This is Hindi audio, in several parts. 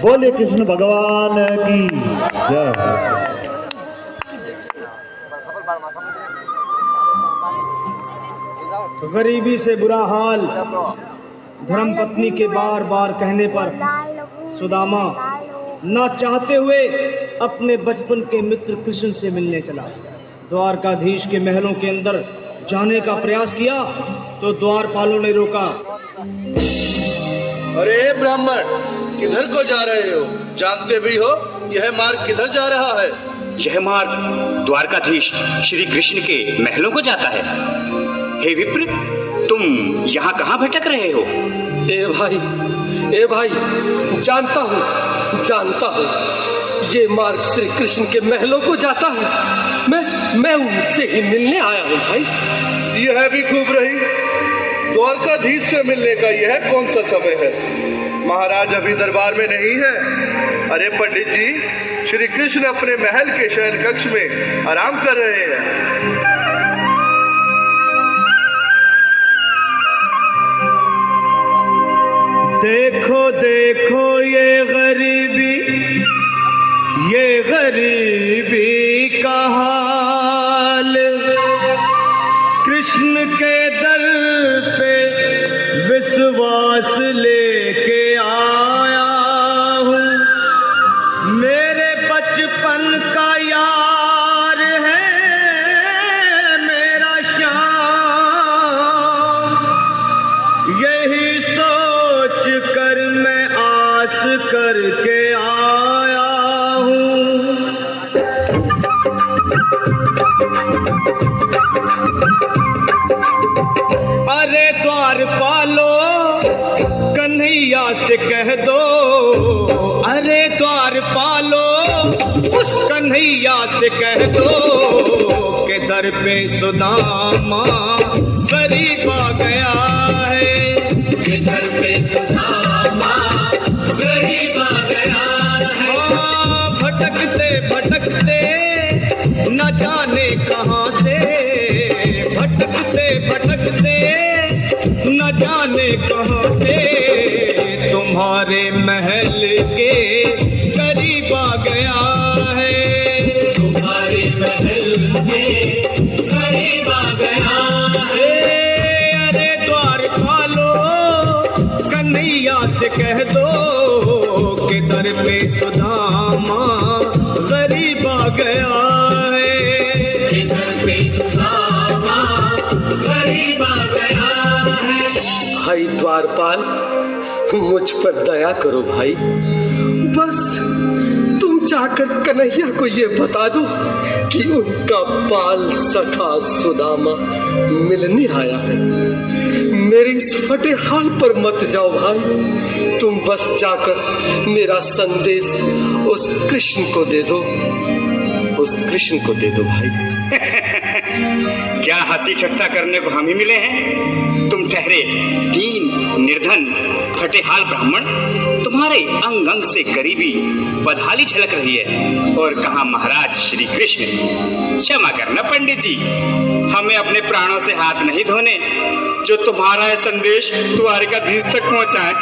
बोले कृष्ण भगवान की जय। गरीबी से बुरा हाल धर्मपत्नी के बार बार कहने पर सुदामा ना चाहते हुए अपने बचपन के मित्र कृष्ण से मिलने चला। द्वारकाधीश के महलों के अंदर जाने का प्रयास किया तो द्वारपालों ने रोका। अरे ब्राह्मण, किधर को जा रहे हो? जानते भी हो यह मार्ग किधर जा रहा है? यह मार्ग द्वारकाधीश श्री कृष्ण के महलों को जाता है। हे विप्र, तुम यहाँ कहाँ भटक रहे हो? ए भाई, जानता हूँ ये मार्ग श्री कृष्ण के महलों को जाता है। मैं उनसे ही मिलने आया हूँ भाई। यह भी खूब रही। द्वारकाधीश से मिलने का यह कौन सा समय है? महाराज अभी दरबार में नहीं है। अरे पंडित जी, श्री कृष्ण अपने महल के शयन कक्ष में आराम कर रहे हैं। देखो देखो ये गरीबी का हाल, कृष्ण के दर पे विश्वास लेके आया हूँ। मेरे बचपन का यार है मेरा श्याम, यही सोच कर मैं आस करके आया हूँ। अरे द्वारपालो कन्हैया से कह दो, अरे द्वारपालो उस कन्हैया से कह दो के दर पे सुदामा गरीब आ गया है। के दर पे सुदामा गरीब आ गया है। भटकते भटकते न जाने कहाँ से, भटकते न जाने कहाँ से तुम्हारे महल के करीब आ गया है। तुम्हारे महल के करीब आ गया है। अरे द्वारपालो कन्हैया से कह दो कि दर पे सुदामा गरीब आ गया है। दर पे सुदामा गरीब आ गया है। भाई द्वारपाल, मुझ पर दया करो भाई। बस तुम जाकर कन्हैया को ये बता दो कि उनका बाल सखा सुदामा मिलने आया है। मेरे इस फटे हाल पर मत जाओ भाई। तुम बस जाकर मेरा संदेश उस कृष्ण को दे दो, उस कृष्ण को दे दो भाई। क्या हंसी ठट्ठा करने को हम ही मिले हैं? तुम ठहरे दीन निर्धन फटेहाल ब्राह्मण, तुम्हारे अंग अंग से गरीबी बदहाली झलक रही है। और कहा महाराज श्री कृष्ण? क्षमा करना पंडित जी, हमें अपने प्राणों से हाथ नहीं धोने जो तुम्हारा संदेश द्वारकाधीश तक पहुंचाए।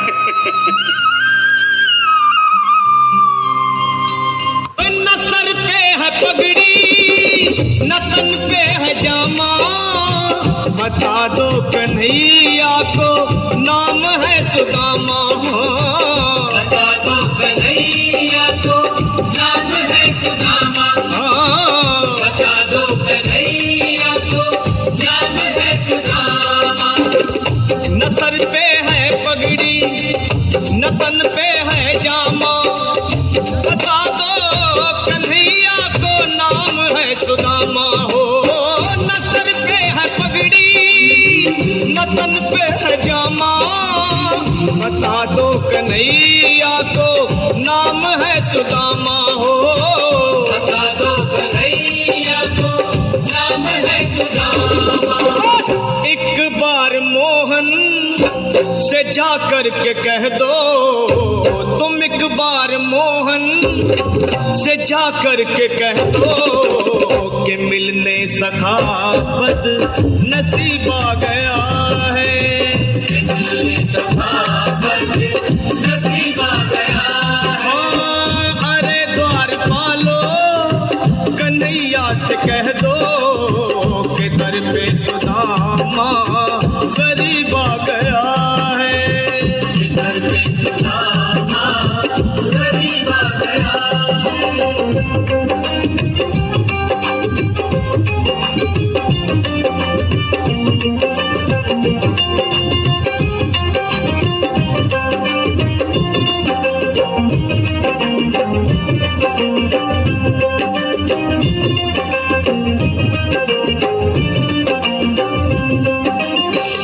न सर पे है पगड़ी न तन पे है जामा, बता दो कन्हैया को नाम है सुदामा। बता दो कन्हैया को नाम है सुदामा। बता दो कन्हैया को नाम है सुदामा। न सर पे है पगड़ी न तन पे है जामा, बता दो कन्हैया को नाम है सुदामा। हो न सर पे है पगड़ी न तन पे है जामा, बता दो कन्हैया को नाम है सुदामा। हो बता दो कन्हैया को नाम है सुदामा। एक बार मोहन से जा कर के कह दो, तुम एक बार मोहन से जा कर के कह दो कि मिलने सखा बद नसीब आ गया है। मिलने सखा बद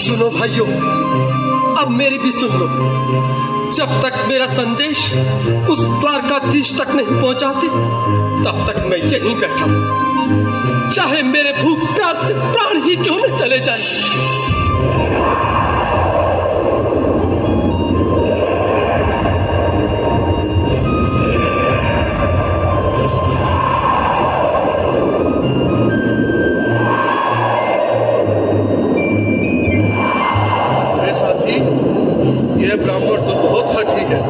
सुनो भाइयों, अब मेरी भी सुन लो। जब तक मेरा संदेश उस द्वारकाधीश तक नहीं पहुंचाते, तब तक मैं यहीं बैठा हूं, चाहे मेरे भूख प्यास से प्राण ही क्यों न चले जाए। अरे साथी, यह ब्राह्मण तो बहुत हठी है।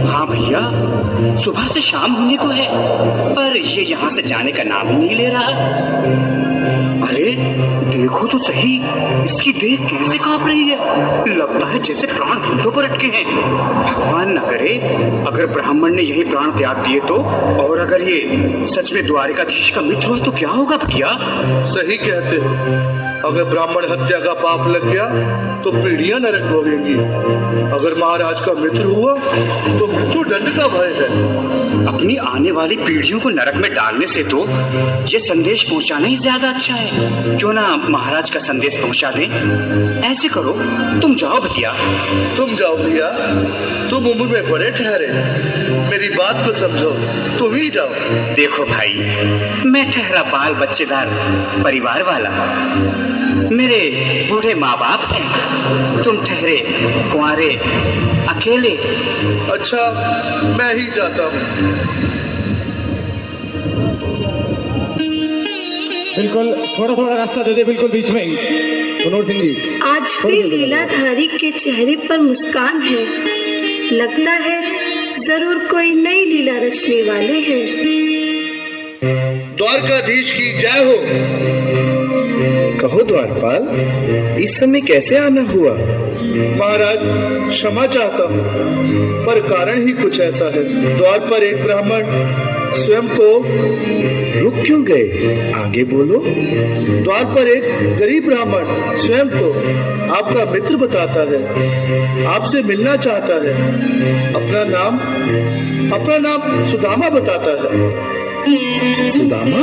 हाँ भैया, सुबह से शाम होने को है, पर ये यहाँ से जाने का नाम ही नहीं ले रहा। अरे देखो तो सही, इसकी देह कैसे कांप रही है। लगता है जैसे प्राण होठों पर अटके हैं। भगवान न करे अगर ब्राह्मण ने यही प्राण त्याग दिए तो, और अगर ये सच में द्वारिकाधीश का मित्र हो तो क्या होगा भैया? सही कहते हो। अगर ब्राह्मण हत्या का पाप लग गया तो पीढ़ियां नरक भोगेंगी। अगर महाराज का मित्र हुआ तो मृत्यु दंड का भय है। अपनी आने वाली पीढ़ियों को नरक में डालने से तो ये संदेश पहुंचाना ही ज्यादा अच्छा है। क्यों ना महाराज का संदेश पहुंचा दें। ऐसे करो, तुम जाओ भैया। तुम जाओ भैया, तुम उम्र में बड़े ठहरे, मेरी बात को समझो, तुम ही जाओ। देखो भाई, मैं ठहरा बाल बच्चेदार परिवार वाला, मेरे बूढ़े माँ बाप हैं, तुम ठहरे कुंवारे अकेले। अच्छा, मैं ही जाता हूँ। बिल्कुल थोड़ा थोड़ा रास्ता दे दे, बिल्कुल बीच में ही। मनोहर सिंह जी, आज फिर लीलाधारी के चेहरे पर मुस्कान है। लगता है जरूर कोई नई लीला रचने वाले हैं। द्वारकाधीश की जय हो। कहो द्वारपाल, इस समय कैसे आना हुआ? महाराज, क्षमा चाहता हूँ, पर कारण ही कुछ ऐसा है। द्वार पर एक ब्राह्मण स्वयं को रुक क्यों गए? आगे बोलो। द्वार पर एक गरीब ब्राह्मण स्वयं को आपका मित्र बताता है, आपसे मिलना चाहता है। अपना नाम सुदामा बताता है। सुदामा?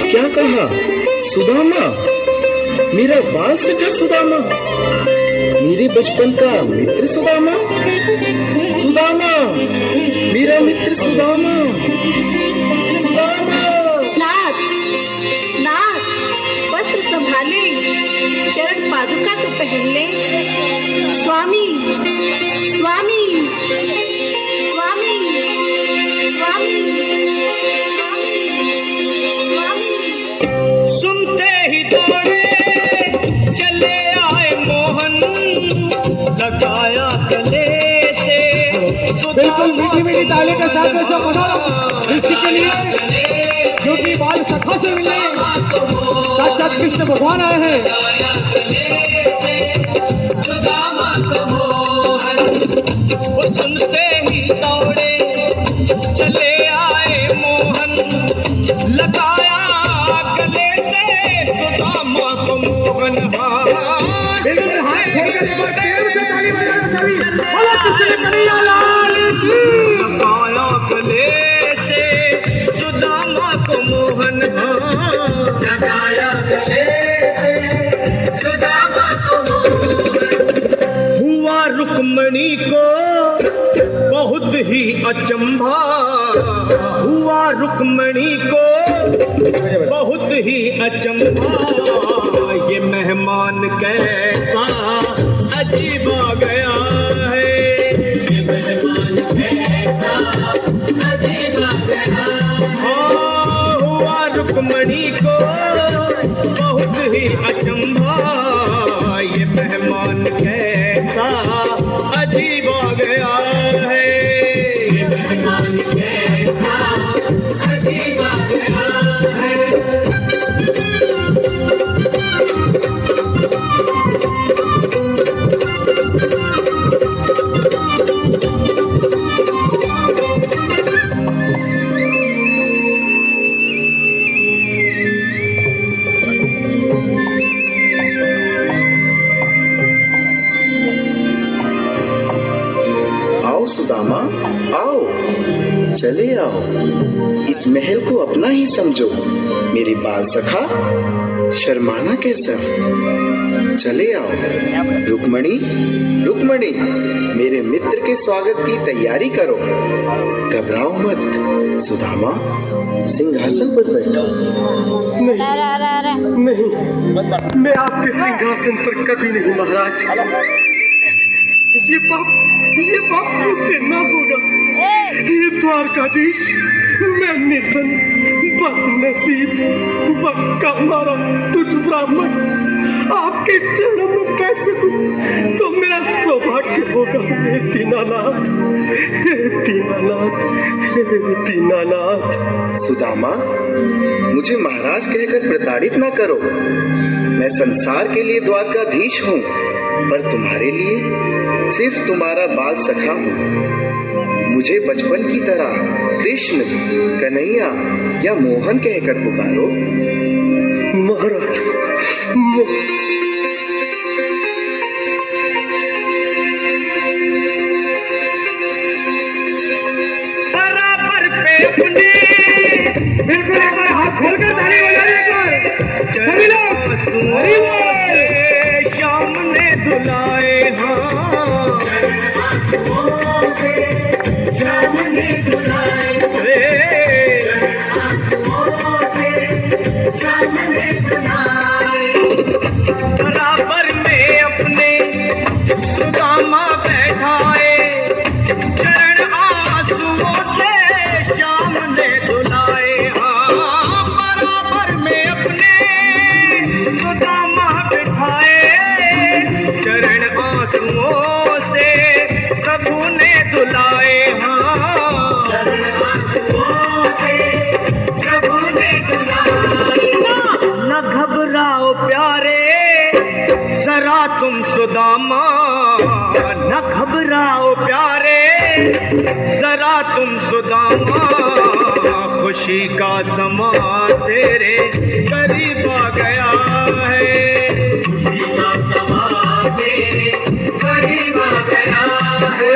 क्या कहा? सुदामा? मेरा बाल सखा सुदामा? मेरे बचपन का मित्र सुदामा? सुदामा, मेरा मित्र सुदामा। सुदामा! नाथ, नाथ, वस्त्र संभाले, चरण पादुका तो पहन ले। स्वामी, स्वामी, स्वामी, स्वामी, स्वामी। सुनते ही दौड़े चले आए मोहन, लगाया गले से बिल्कुल मीठी मीठी ताली के साथ में सब बजा लो इसी के लिए, क्योंकि बाल सखा से मिलने साक्षात कृष्ण भगवान आए हैं। वो सुनते ही दौड़े चले आए मोहन, लगाया गले से सुदामा को मोहन। बिल्कुल हाथ फेंककर एक बार प्रेम से ताली बजाना सभी। बोलो कृष्ण कन्हैया लाल की। लगाया गले से सुदामा को मोहन। लगाया गले से सुदामा को मोहन। हुआ रुक्मणी को बहुत ही अचंभा, हुआ रुक्मणी को बहुत ही अचंभा। ये मेहमान कैसा अजीब आ गया है। ये मेहमान कैसा अजीब आ गया है। हाँ, हुआ रुक्मणी को बहुत ही अचंभा। ये मेहमान कैसा अजीब आ गया है। ये मेहमान कैसा अजीब आ गया है। आओ सुदामा, आओ, चले आओ, इस महल को अपना ही समझो। मेरी बाल सखा, शर्माना कैसा? चले आओ। रुक्मणी, रुक्मणी, मेरे मित्र के स्वागत की तैयारी करो। घबराओ मत। सुदामा, सिंहासन पर बैठो। नहीं, मैं आपके सिंहासन पर कभी नहीं महाराज। ये पाप मुझसे ना होगा। ये द्वारकाधीश, मैं निर्धन, बदनसीब, बक्का मारा तुझ ब्राह्मण आपके चरणों में बैठ सकूं तो मेरा सौभाग्य होगा। हे दीनानाथ, हे दीनानाथ, हे दीनानाथ। सुदामा, मुझे महाराज कहकर प्रताड़ित ना करो। मैं संसार के लिए द्वारकाधीश हूँ, पर तुम्हारे लिए सिर्फ तुम्हारा बाल सखा हूँ। मुझे बचपन की तरह कृष्ण, कन्हैया या मोहन कहकर पुकारो। महाराज, बराबर पे अपने बिल्कुल एक बार हाथ खोलकर ताली बजाइए एक बार। सभी लोग हरि बोल। श्याम ने दुलाए बराबर में अपने सुदामा बैठाए, चरण आंसुओं से श्याम ने धुलाए। हाँ, बराबर में अपने सुदामा बैठाए, चरण आंसुओं से प्रभु ने धुलाए। हाँ, चरण आंसुओं से प्रभु ने धुलाए। न घबराओ प्यारे जरा तुम सुदामा, न घबराओ प्यारे जरा तुम सुदामा। खुशी का समा तेरे करीब आ गया है। खुशी का समा तेरे करीब आ गया है।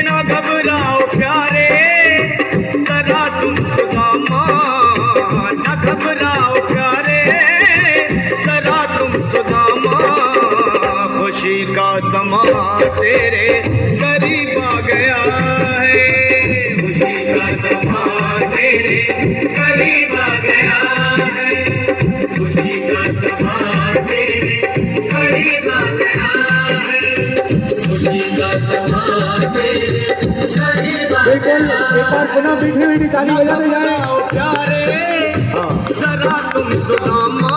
न घबराओ प्यारे जरा तुम सुदामा, न घबराओ प्यारे जरा तुम सुदामा। खुशी का समा तेरे करीब आ गया है। खुशी का समा तेरे करीब आ गया है। खुशी का समा तेरे करीब आ गया है। खुशी का समा तेरे करीब आ गया है। एक बार पुनः मीठी मीठी ताली बजाते जाए। प्यारे जरा तुम सुदामा,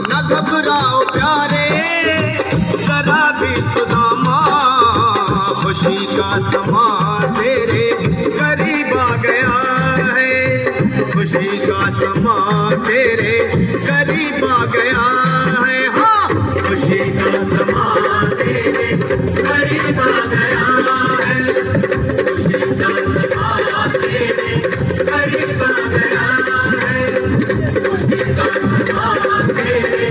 न घबराओ प्यारे जरा भी सुदामा। खुशी का समा तेरे करीब आ गया है। खुशी का समा तेरे करीब आ गया है। हाँ, खुशी का समा तेरे करीब आ गया है। खुशी का समा तेरे करीब आ गया है। खुशी का समा तेरे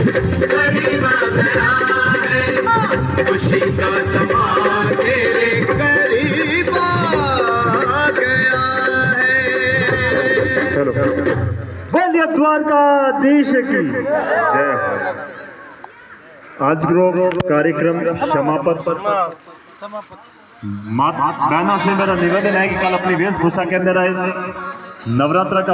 करीब आ गया है। खुशी का समा तेरे करीब आ गया है। चलो बोलिए द्वारकाधीश की जय। आज कार्यक्रम समाप्त। बहनों से मेरा निवेदन है कि कल अपनी वेशभूषा के अंदर आए। नवरात्र का